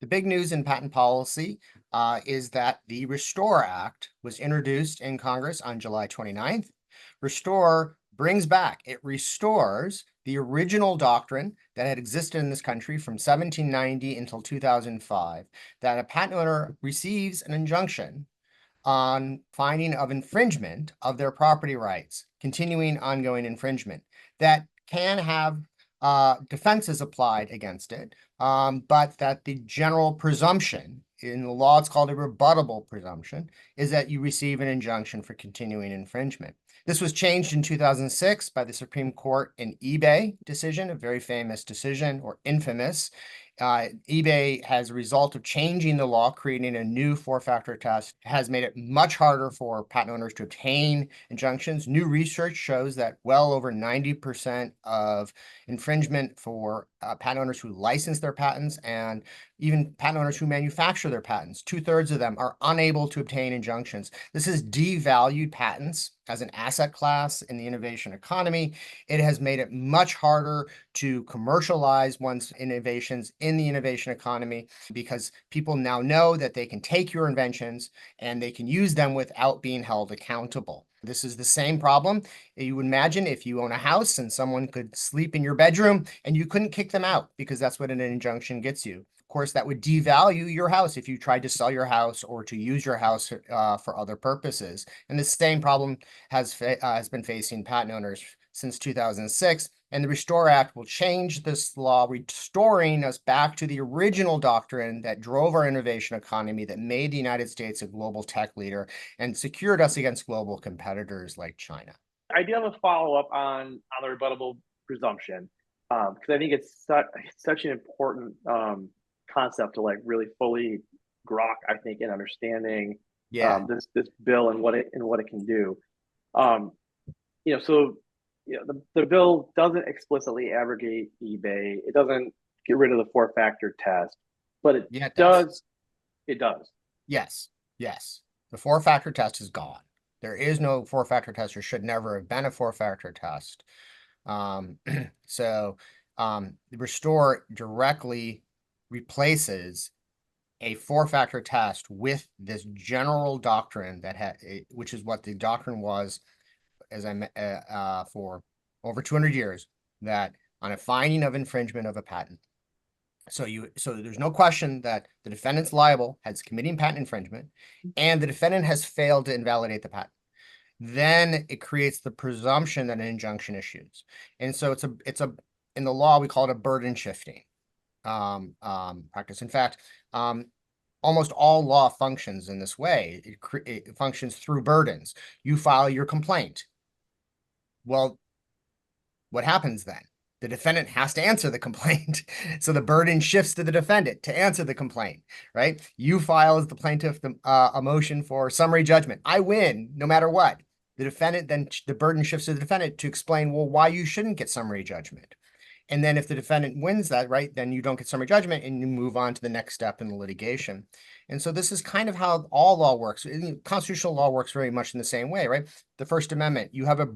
The big news in patent policy is that the Restore Act was introduced in Congress on July 29th. Restore brings back, it restores the original doctrine that had existed in this country from 1790 until 2005, that a patent owner receives an injunction on finding of infringement of their property rights, continuing ongoing infringement, that can have defenses applied against it, but that the general presumption in the law, it's called a rebuttable presumption, is that you receive an injunction for continuing infringement. This was changed in 2006 by the Supreme Court in eBay decision, a very famous decision, or infamous. eBay, as a result of changing the law, creating a new four-factor test, has made it much harder for patent owners to obtain injunctions. New research shows that well over 90% of infringement for patent owners who license their patents, and even patent owners who manufacture their patents, 2/3 of them are unable to obtain injunctions. This has devalued patents as an asset class in the innovation economy. It has made it much harder to commercialize one's innovations in the innovation economy, because people now know that they can take your inventions and they can use them without being held accountable. This is the same problem you would imagine if you own a house and someone could sleep in your bedroom and you couldn't kick them out, because that's what an injunction gets you. Of course, that would devalue your house if you tried to sell your house or to use your house for other purposes. And the same problem has been facing patent owners since 2006. And the Restore Act will change this law, restoring us back to the original doctrine that drove our innovation economy, that made the United States a global tech leader and secured us against global competitors like China. I do have a follow-up on the rebuttable presumption, because I think it's such an important concept to really fully grok, I think, in understanding this bill and what it can do. The bill doesn't explicitly abrogate eBay. It doesn't get rid of the four-factor test, but it does. It does. Yes. The four-factor test is gone. There is no four-factor test. There should never have been a four-factor test. So Restore directly replaces a four-factor test with this general doctrine which is what the doctrine was, as for over 200 years, that on a finding of infringement of a patent, so there's no question that the defendant's liable, has committing patent infringement, and the defendant has failed to invalidate the patent. Then it creates the presumption that an injunction issues. And so it's a in the law we call it a burden shifting practice. In fact, almost all law functions in this way. It functions through burdens. You file your complaint. Well, what happens then? The defendant has to answer the complaint. So the burden shifts to the defendant to answer the complaint, right? You file as the plaintiff a motion for summary judgment. I win no matter what. The defendant, then the burden shifts to the defendant to explain, well, why you shouldn't get summary judgment. And then if the defendant wins that, right, then you don't get summary judgment and you move on to the next step in the litigation. And so this is kind of how all law works. Constitutional law works very much in the same way, right? The First Amendment, you have a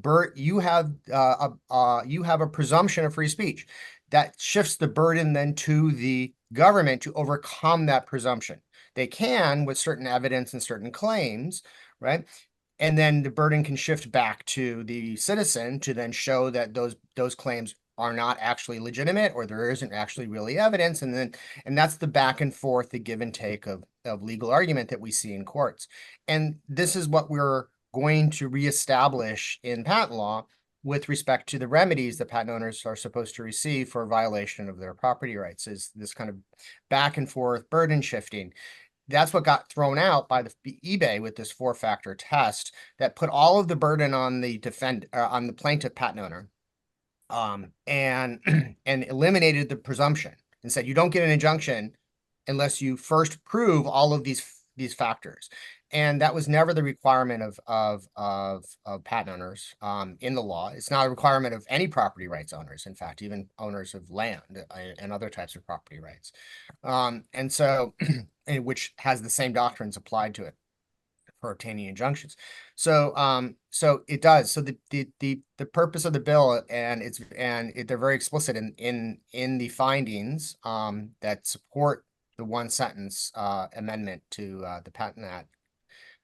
presumption of free speech that shifts the burden then to the government to overcome that presumption. They can with certain evidence and certain claims, right? And then the burden can shift back to the citizen to then show that those claims are not actually legitimate, or there isn't actually really evidence. And that's the back and forth, the give and take of legal argument that we see in courts. And this is what we're going to reestablish in patent law with respect to the remedies that patent owners are supposed to receive for violation of their property rights, is this kind of back and forth burden shifting. That's what got thrown out by the eBay with this four-factor test that put all of the burden on the on the plaintiff patent owner, and eliminated the presumption and said you don't get an injunction unless you first prove all of these factors. And that was never the requirement of patent owners in the law. It's not a requirement of any property rights owners, in fact, even owners of land and other types of property rights. And so, which has the same doctrines applied to it for obtaining injunctions. So it does. So the purpose of the bill, they're very explicit in the findings that support the one sentence amendment to the Patent Act,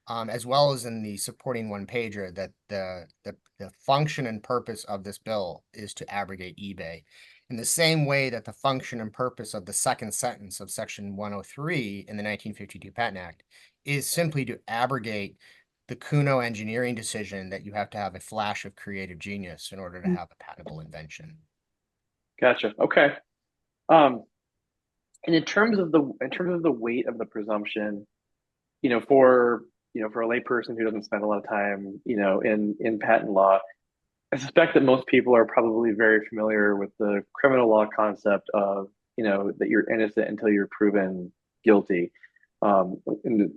as well as in the supporting one pager, that the function and purpose of this bill is to abrogate eBay. In the same way that the function and purpose of the second sentence of Section 103 in the 1952 Patent Act is simply to abrogate the Kuno engineering decision that you have to have a flash of creative genius in order to have a patentable invention. Gotcha. Okay. Um, and in terms of the weight of the presumption, for a layperson who doesn't spend a lot of time, in patent law, I suspect that most people are probably very familiar with the criminal law concept of, that you're innocent until you're proven guilty. And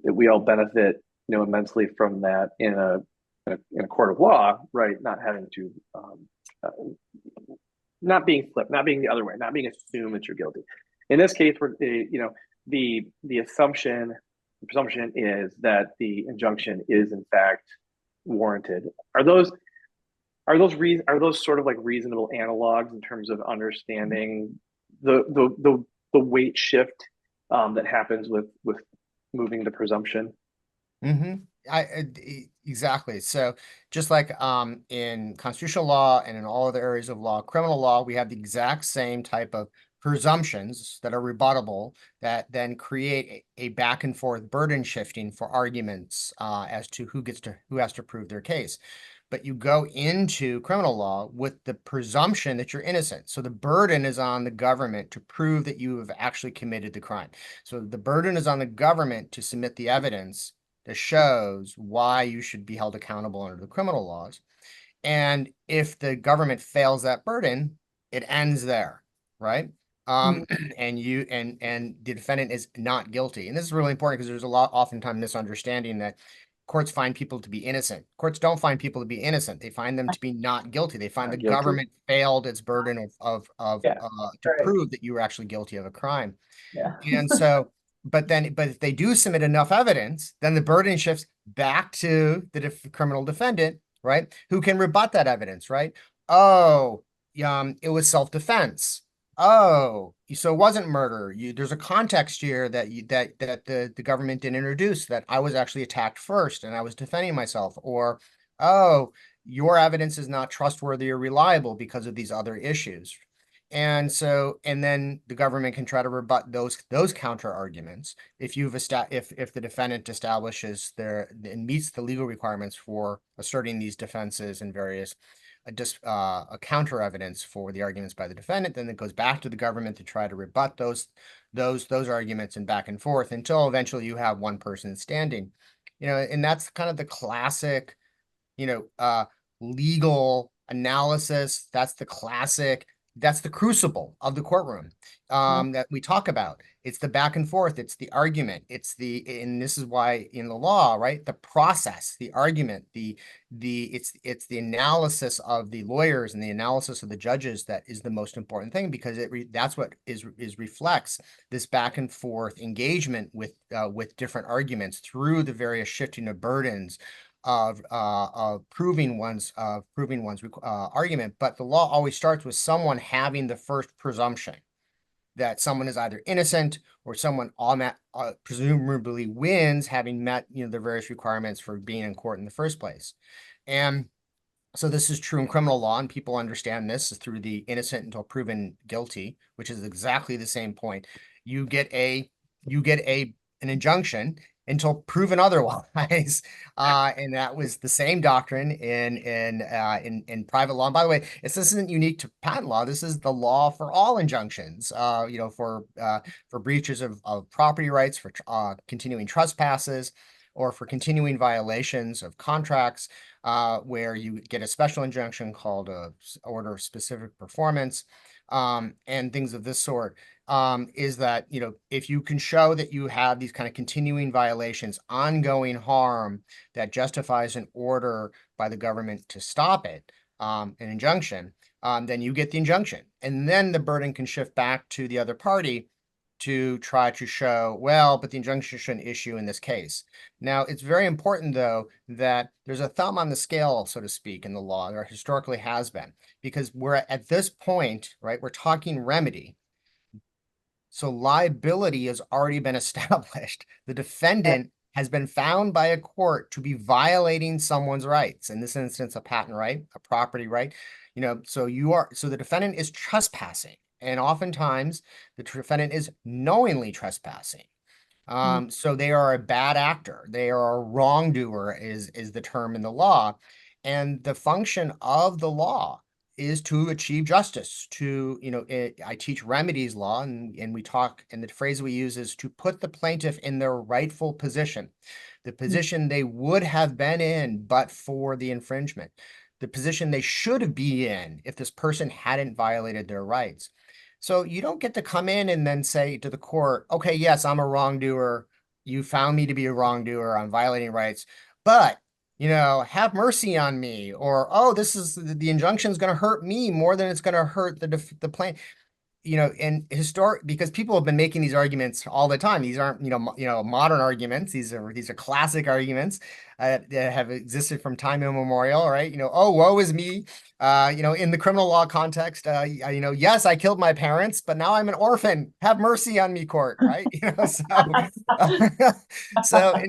that we all benefit, immensely from that in a court of law, right? Not having to, uh, not being flipped, not being the other way, not being assumed that you're guilty. In this case, where the assumption, the presumption is that the injunction is in fact warranted. Are those sort of like reasonable analogs in terms of understanding the weight shift that happens with moving the presumption? Mm-hmm. Exactly. So just like in constitutional law and in all other areas of law, criminal law, we have the exact same type of presumptions that are rebuttable that then create a back and forth burden shifting for arguments as to who has to prove their case. But you go into criminal law with the presumption that you're innocent. So the burden is on the government to prove that you have actually committed the crime. So the burden is on the government to submit the evidence that shows why you should be held accountable under the criminal laws. And if the government fails that burden, it ends there, right? And the defendant is not guilty. And this is really important because there's a lot oftentimes misunderstanding that courts find people to be innocent. Courts don't find people to be innocent. They find them to be not guilty. They find the Not guilty. government failed its burden Yeah, to right. prove that you were actually guilty of a crime. Yeah. And so, but if they do submit enough evidence, then the burden shifts back to the criminal defendant, right? Who can rebut that evidence, right? Oh, it was self-defense. Oh, so it wasn't murder. There's a context here that the government didn't introduce, that I was actually attacked first and I was defending myself. Or, oh, your evidence is not trustworthy or reliable because of these other issues. And so, and then the government can try to rebut those counter arguments if if the defendant establishes and meets the legal requirements for asserting these defenses and various counter evidence for the arguments by the defendant. Then it goes back to the government to try to rebut those arguments, and back and forth until eventually you have one person standing. And that's kind of the classic, legal analysis. That's the crucible of the courtroom that we talk about. It's the back and forth. It's the argument. And this is why in the law, right? The process, the argument, it's the analysis of the lawyers and the analysis of the judges that is the most important thing, because that's what reflects this back and forth engagement with different arguments through the various shifting of burdens of proving one's argument. But the law always starts with someone having the first presumption that someone is either innocent or someone presumably wins, having met the various requirements for being in court in the first place. And so this is true in criminal law, and people understand this through the innocent until proven guilty, which is exactly the same point. You get an injunction until proven otherwise, and that was the same doctrine in private law. And by the way, this isn't unique to patent law. This is the law for all injunctions. For breaches of property rights, for continuing trespasses, or for continuing violations of contracts, where you get a special injunction called a order of specific performance, and things of this sort. Is that, if you can show that you have these kind of continuing violations, ongoing harm that justifies an order by the government to stop it, an injunction, then you get the injunction. And then the burden can shift back to the other party to try to show, well, but the injunction shouldn't issue in this case. Now, it's very important, though, that there's a thumb on the scale, so to speak, in the law. There historically has been, because we're at this point, right? We're talking remedy. So liability has already been established. The defendant has been found by a court to be violating someone's rights. In this instance, a patent right, a property right. So the defendant is trespassing. And oftentimes the defendant is knowingly trespassing. So they are a bad actor. They are a wrongdoer is the term in the law. And the function of the law is to achieve justice, I teach remedies law, and we talk, and the phrase we use is to put the plaintiff in their rightful position, the position they would have been in but for the infringement, the position they should be in if this person hadn't violated their rights. So you don't get to come in and then say to the court, okay, yes, I'm a wrongdoer. You found me to be a wrongdoer. I'm violating rights, but have mercy on me. Or, oh, this is the injunction is going to hurt me more than it's going to hurt the plaintiff. And historic, because people have been making these arguments all the time. These aren't, modern arguments. These are classic arguments that have existed from time immemorial, right? Oh, woe is me. In the criminal law context, yes, I killed my parents, but now I'm an orphan. Have mercy on me, court, right? So,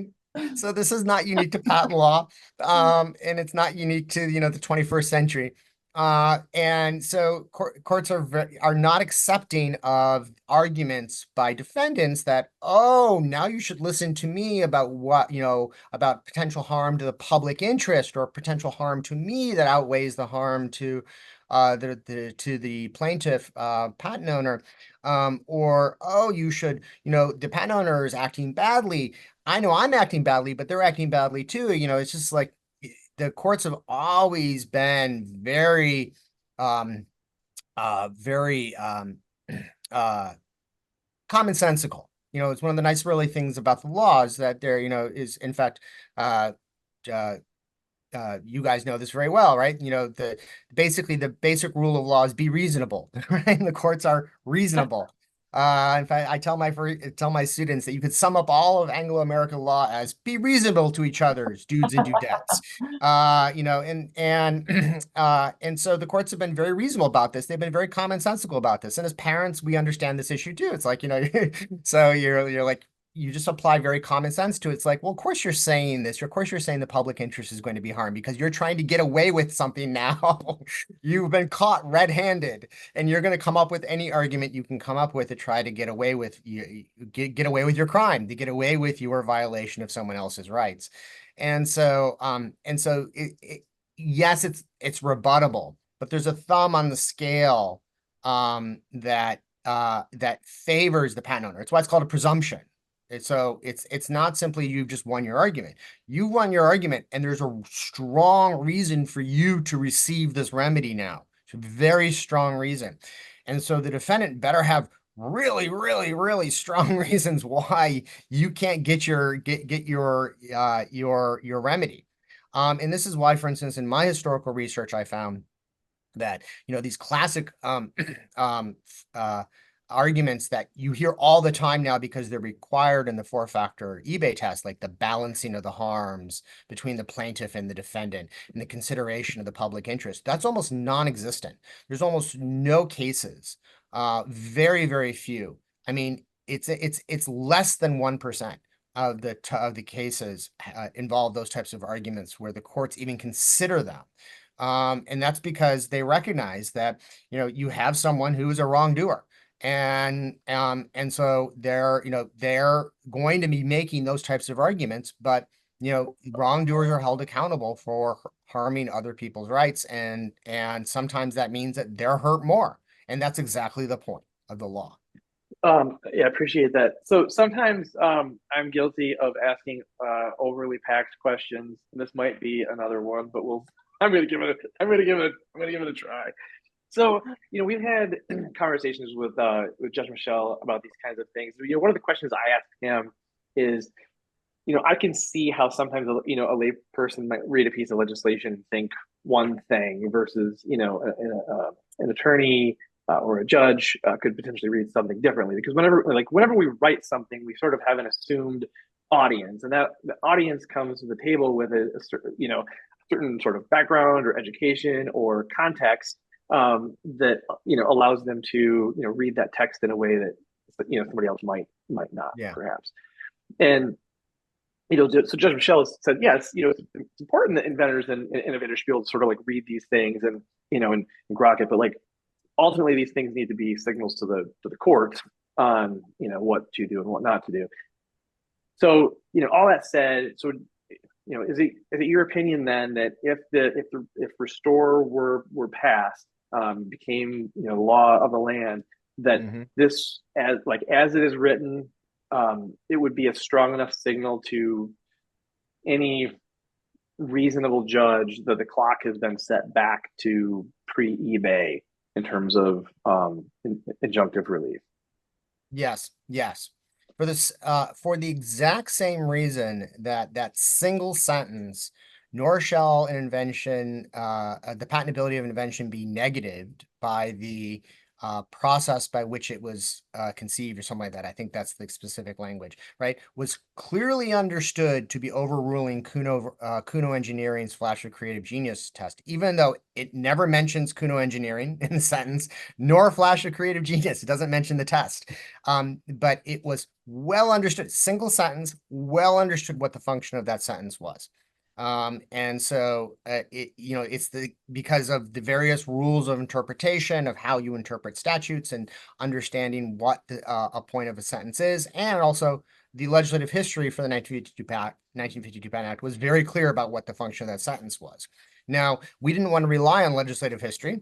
so this is not unique to patent law, and it's not unique to the 21st century. And so courts are not accepting of arguments by defendants that, oh, now you should listen to me about about potential harm to the public interest or potential harm to me that outweighs the harm to the plaintiff patent owner. Or, oh, you should, the patent owner is acting badly. I know I'm acting badly, but they're acting badly too. It's just like, the courts have always been very commonsensical. It's one of the nice really things about the law is that there, is in fact, uh, uh, you guys know this very well, right? Basically the basic rule of law is be reasonable, right? And the courts are reasonable. In fact, I tell my students that you could sum up all of Anglo-American law as be reasonable to each other's dudes and dudettes. And so the courts have been very reasonable about this. They've been very commonsensical about this. And as parents, we understand this issue too. It's like, so you're like, you just apply very common sense to it. It's like, well, of course you're saying this. Of course you're saying the public interest is going to be harmed because you're trying to get away with something now. You've been caught red-handed, and you're going to come up with any argument you can come up with to try to get away with get away with your crime, to get away with your violation of someone else's rights. Yes, it's rebuttable, but there's a thumb on the scale that favors the patent owner. It's why it's called a presumption. So it's not simply you've just won your argument. You won your argument, and there's a strong reason for you to receive this remedy now. It's a very strong reason. And so the defendant better have really, really, really strong reasons why you can't get your remedy. And this is why, for instance, in my historical research, I found that these classic arguments that you hear all the time now because they're required in the four-factor eBay test, like the balancing of the harms between the plaintiff and the defendant and the consideration of the public interest, that's almost non-existent. There's almost no cases, very, very few. I mean, it's less than 1% of the cases involve those types of arguments where the courts even consider them. And that's because they recognize that, you have someone who is a wrongdoer. And so they're going to be making those types of arguments, but wrongdoers are held accountable for harming other people's rights, and sometimes that means that they're hurt more, and that's exactly the point of the law. Yeah, appreciate that. So sometimes I'm guilty of asking overly packed questions. This might be another one, but I'm gonna give it a try. So, we've had conversations with Judge Michelle about these kinds of things. One of the questions I asked him is, I can see how sometimes a lay person might read a piece of legislation and think one thing versus an attorney or a judge could potentially read something differently. Because whenever we write something, we sort of have an assumed audience, and that the audience comes to the table with a certain sort of background or education or context that allows them to read that text in a way that but somebody else might not, Yeah. perhaps. And so Judge Michelle said, yes, it's important that inventors and innovators should be able to sort of like read these things and grok it, but like ultimately these things need to be signals to the court on what to do and what not to do. So all that said, so is it your opinion then that if restore were passed, became law of the land, that Hmm. this as it is written, it would be a strong enough signal to any reasonable judge that the clock has been set back to pre-eBay in terms of injunctive relief? Yes, yes. For the exact same reason that that single sentence, nor shall an invention, the patentability of an invention be negatived by the process by which it was conceived or something like that. I think that's the specific language, right? Was clearly understood to be overruling Kuno Engineering's Flash of Creative Genius test, even though it never mentions Kuno Engineering in the sentence, nor Flash of Creative Genius. It doesn't mention the test. But it was well understood, single sentence, well understood what the function of that sentence was. And so it's because of the various rules of interpretation of how you interpret statutes and understanding what a point of a sentence is, and also the legislative history for the 1952 Patent Act was very clear about what the function of that sentence was. Now, we didn't want to rely on legislative history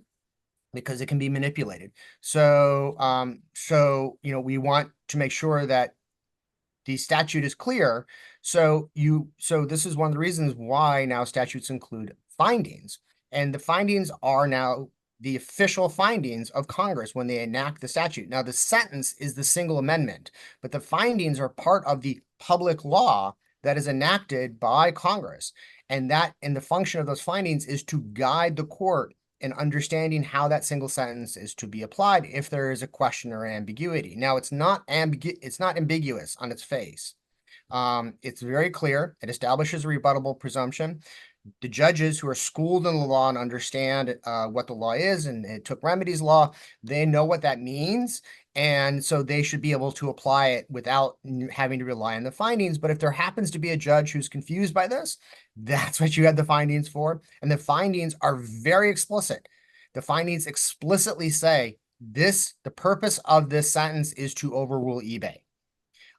because it can be manipulated. So, we want to make sure that the statute is clear. So this is one of the reasons why now statutes include findings, and the findings are now the official findings of Congress when they enact the statute. Now, the sentence is the single amendment, but the findings are part of the public law that is enacted by Congress. And the function of those findings is to guide the court in understanding how that single sentence is to be applied if there is a question or ambiguity. Now, it's not ambiguous on its face. It's very clear. It establishes a rebuttable presumption. The judges who are schooled in the law and understand what the law is, and it took remedies law, they know what that means. And so they should be able to apply it without having to rely on the findings. But if there happens to be a judge who's confused by this, that's what you had the findings for. And the findings are very explicit. The findings explicitly say the purpose of this sentence is to overrule eBay.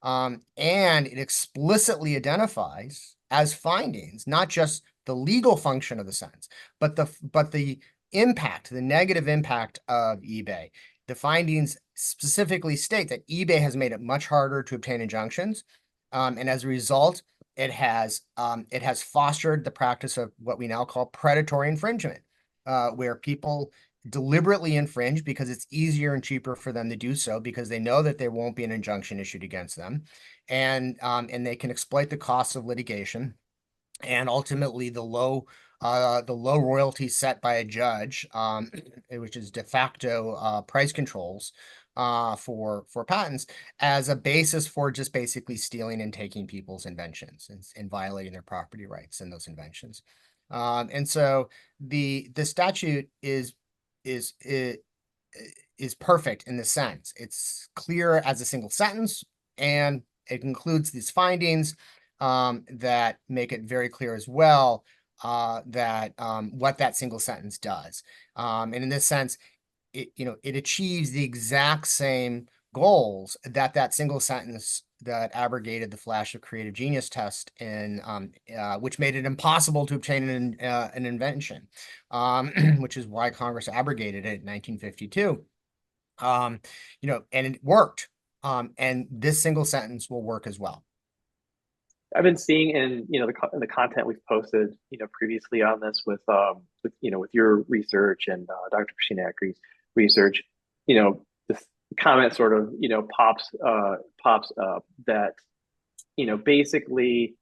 And it explicitly identifies as findings, not just the legal function of the sentence, but the impact, the negative impact of eBay. The findings specifically state that eBay has made it much harder to obtain injunctions, and as a result, it has fostered the practice of what we now call predatory infringement, where people deliberately infringe because it's easier and cheaper for them to do so because they know that there won't be an injunction issued against them, and they can exploit the costs of litigation and ultimately the low royalties set by a judge, which is de facto price controls for patents as a basis for just basically stealing and taking people's inventions and violating their property rights in those inventions. And so the statute is is perfect in this sense. It's clear as a single sentence, and it includes these findings that make it very clear as well that what that single sentence does. And in this sense, it achieves the exact same goals that single sentence that abrogated the Flash of Creative Genius test and which made it impossible to obtain an invention, which is why Congress abrogated it in 1952. And it worked. And this single sentence will work as well. I've been seeing in the content we've posted previously on this with your research and Dr. Christina Ackery's research, this comment sort of pops up that basically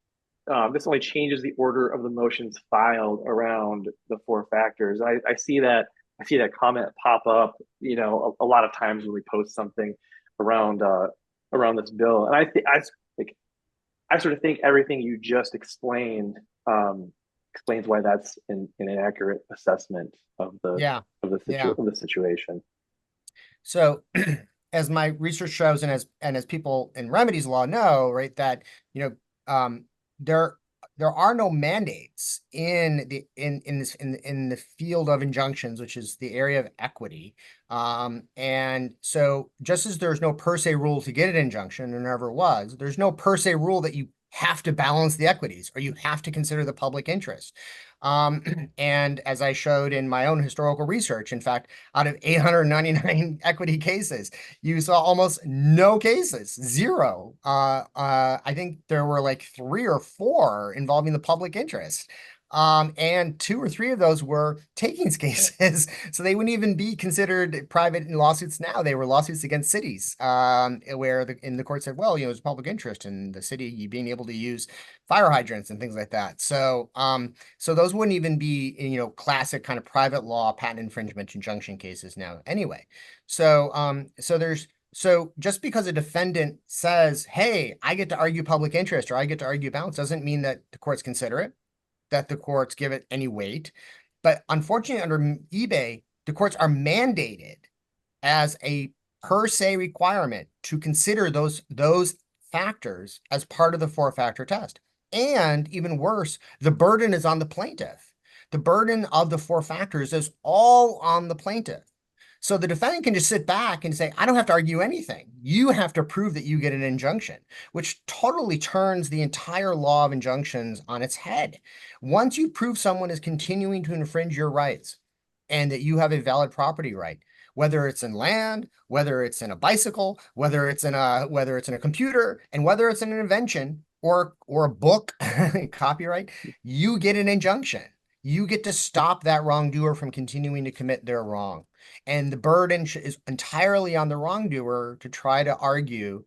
this only changes the order of the motions filed around the four factors. I see that comment pop up a lot of times when we post something around this bill, and I sort of think everything you just explained explains why that's an inaccurate assessment of the Yeah. Yeah. situation. So as my research shows, and as people in remedies law know, right, that there are no mandates in the field of injunctions, which is the area of equity. And so just as there's no per se rule to get an injunction, there never was, there's no per se rule that you have to balance the equities or you have to consider the public interest. And as I showed in my own historical research, in fact, out of 899 equity cases, you saw almost no cases, zero. I think there were like 3 or 4 involving the public interest. And 2 or 3 of those were takings cases. So they wouldn't even be considered private lawsuits now. They were lawsuits against cities, where the court said, well, there's public interest in the city being able to use fire hydrants and things like that. So those wouldn't even be, classic kind of private law patent infringement injunction cases now anyway. So just because a defendant says, hey, I get to argue public interest or I get to argue balance doesn't mean that the courts consider it, that the courts give it any weight. But unfortunately, under eBay, the courts are mandated as a per se requirement to consider those factors as part of the 4-factor test. And even worse, the burden is on the plaintiff. The burden of the 4 factors is all on the plaintiff. So the defendant can just sit back and say, I don't have to argue anything. You have to prove that you get an injunction, which totally turns the entire law of injunctions on its head. Once you prove someone is continuing to infringe your rights and that you have a valid property right, whether it's in land, whether it's in a bicycle, whether it's in a computer, and whether it's in an invention or a book, copyright, you get an injunction. You get to stop that wrongdoer from continuing to commit their wrong. And the burden is entirely on the wrongdoer to try to argue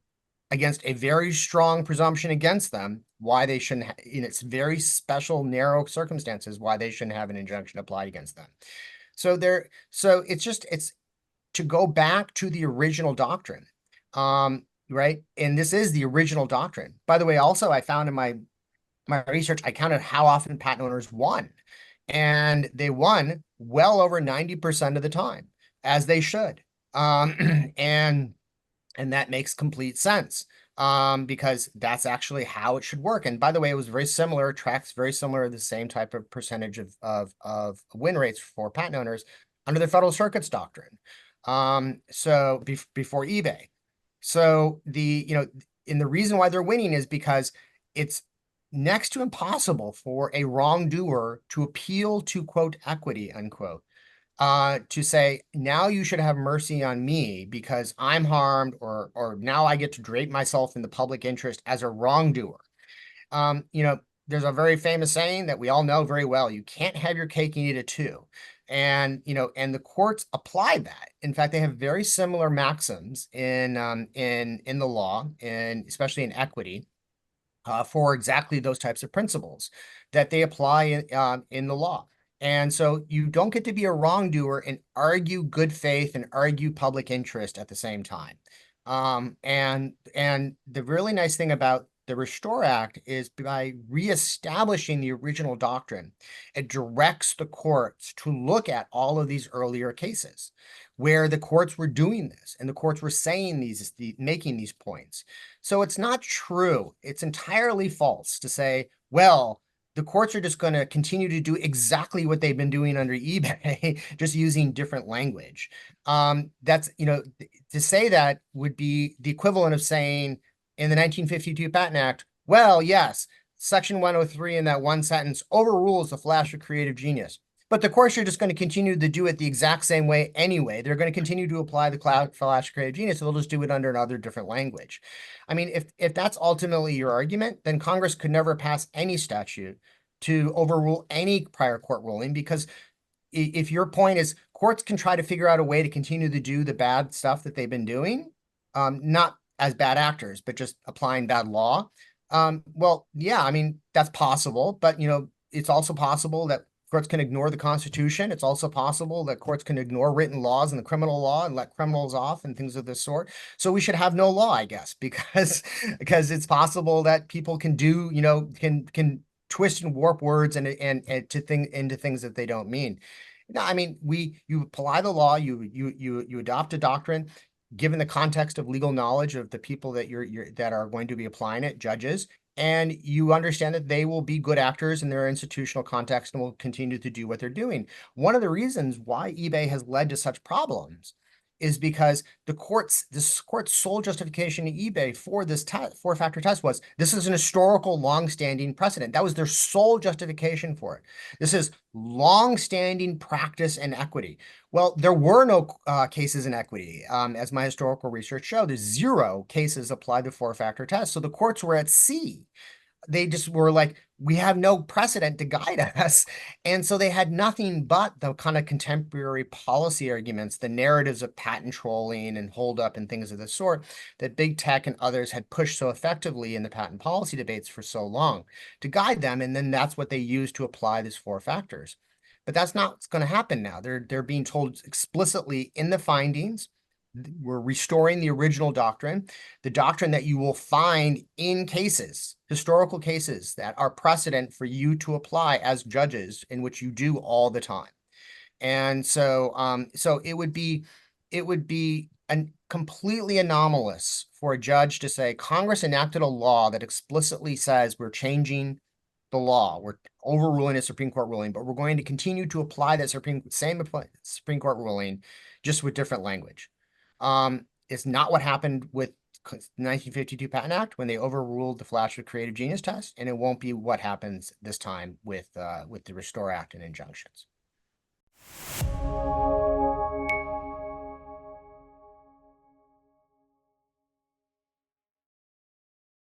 against a very strong presumption against them why they shouldn't, in its very special, narrow circumstances, why they shouldn't have an injunction applied against them. So it's to go back to the original doctrine, right? And this is the original doctrine. By the way, also I found in my research, I counted how often patent owners won, and they won well over 90% of the time, as they should. And that makes complete sense, because that's actually how it should work. And by the way, it was very similar, tracks very similar, the same type of percentage of win rates for patent owners under the Federal Circuit's doctrine. So before eBay. So and the reason why they're winning is because it's next to impossible for a wrongdoer to appeal to, quote, equity, unquote, to say, now you should have mercy on me because I'm harmed, or now I get to drape myself in the public interest as a wrongdoer. There's a very famous saying that we all know very well: you can't have your cake and eat it too. And the courts apply that. In fact, they have very similar maxims in the law, and especially in equity, for exactly those types of principles that they apply in the law. And so you don't get to be a wrongdoer and argue good faith and argue public interest at the same time. And the really nice thing about the Restore Act is, by reestablishing the original doctrine, it directs the courts to look at all of these earlier cases where the courts were doing this and the courts were saying making these points. So it's not true. It's entirely false to say, well, the courts are just going to continue to do exactly what they've been doing under eBay, just using different language. That's, to say that would be the equivalent of saying in the 1952 Patent Act, well, yes, Section 103 in that one sentence overrules the flash of creative genius. But the courts are just going to continue to do it the exact same way anyway. They're going to continue to apply the flash of creative genius, so they'll just do it under another different language. I mean, if that's ultimately your argument, then Congress could never pass any statute to overrule any prior court ruling, because if your point is courts can try to figure out a way to continue to do the bad stuff that they've been doing, not as bad actors, but just applying bad law. Well, yeah, I mean, that's possible, but it's also possible that courts can ignore the Constitution. It's also possible that courts can ignore written laws and the criminal law and let criminals off and things of this sort. So we should have no law, I guess, because it's possible that people can do, can twist and warp words and into things that they don't mean. No, I mean, you apply the law, you adopt a doctrine. given the context of legal knowledge of the people that that are going to be applying it, judges, and you understand that they will be good actors in their institutional context and will continue to do what they're doing. One of the reasons why eBay has led to such problems is because this court's sole justification to eBay for this four-factor test was this is an historical, long-standing precedent. That was their sole justification for it. This is long-standing practice and equity. Well, there were no cases in equity. As my historical research showed, there's 0 cases applied to four-factor test. So the courts were at sea. They just were like, we have no precedent to guide us. And so they had nothing but the kind of contemporary policy arguments, the narratives of patent trolling and holdup and things of the sort that big tech and others had pushed so effectively in the patent policy debates for so long to guide them. And then that's what they used to apply these 4 factors. But that's not what's going to happen now. They're being told explicitly in the findings, we're restoring the original doctrine, the doctrine that you will find in cases, historical cases that are precedent for you to apply as judges, in which you do all the time. And so, so it would be completely anomalous for a judge to say Congress enacted a law that explicitly says we're changing the law, we're overruling a Supreme Court ruling, but we're going to continue to apply that same Supreme Court ruling, just with different language. It's not what happened with the 1952 Patent Act when they overruled the flash of creative genius test, and it won't be what happens this time with the Restore Act and injunctions.